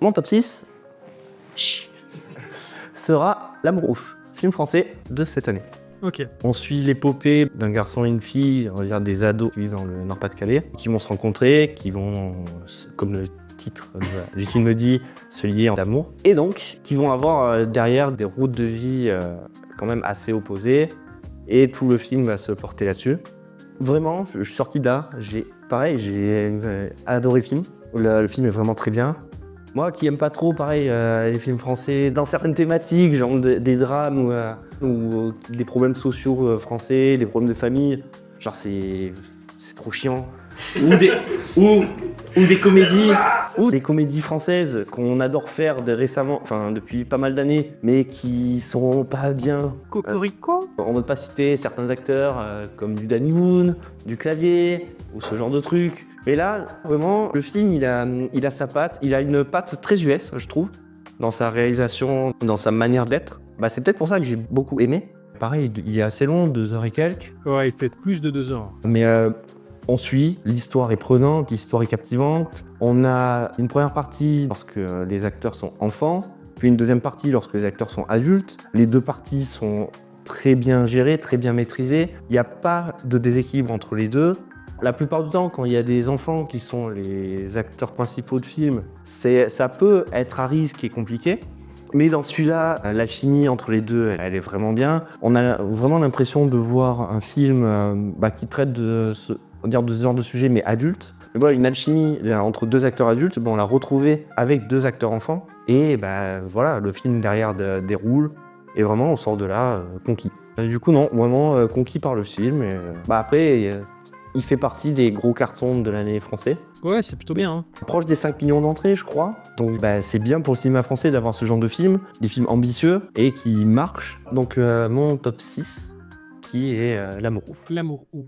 Mon top 6 sera L'amour ouf, film français de cette année. Ok. On suit l'épopée d'un garçon et une fille, on va dire des ados qui vivent dans le Nord-Pas-de-Calais, qui vont se rencontrer, qui vont, comme le titre du film dit, se lier en amour. Et donc, qui vont avoir derrière des routes de vie quand même assez opposées. Et tout le film va se porter là-dessus. Vraiment, je suis sorti là, j'ai adoré le film. Le film est vraiment très bien. Moi qui aime pas trop, pareil, les films français, dans certaines thématiques, genre des drames ou des problèmes sociaux français, des problèmes de famille, genre c'est trop chiant. Ou des comédies françaises qu'on adore faire récemment, enfin depuis pas mal d'années, mais qui sont pas bien. Cocorico. On ne veut pas citer certains acteurs comme du Danny Boone, du Clavier, ou ce genre de trucs. Mais là, vraiment, le film, il a sa patte. Il a une patte très US, je trouve, dans sa réalisation, dans sa manière d'être. Bah, c'est peut-être pour ça que j'ai beaucoup aimé. Pareil, il est assez long, 2 heures et quelques. Ouais, il fait plus de 2 heures. Mais on suit, l'histoire est prenante, l'histoire est captivante. On a une première partie lorsque les acteurs sont enfants, puis une deuxième partie lorsque les acteurs sont adultes. Les deux parties sont très bien gérées, très bien maîtrisées. Il n'y a pas de déséquilibre entre les deux. La plupart du temps, quand il y a des enfants qui sont les acteurs principaux de film, ça peut être à risque et compliqué. Mais dans celui-là, la chimie entre les deux, elle est vraiment bien. On a vraiment l'impression de voir un film qui traite de ce genre de sujet, mais adulte. Mais voilà, une alchimie entre deux acteurs adultes, on l'a retrouvé avec 2 acteurs enfants. Et voilà, le film derrière déroule. Et vraiment, on sort de là conquis. Du coup, non, vraiment conquis par le film. Et, après, il fait partie des gros cartons de l'année français. Ouais, c'est plutôt bien. Hein. Proche des 5 millions d'entrées, je crois. Donc c'est bien pour le cinéma français d'avoir ce genre de film, des films ambitieux et qui marchent. Donc mon top 6, qui est L'amour ouf. L'amour ouf.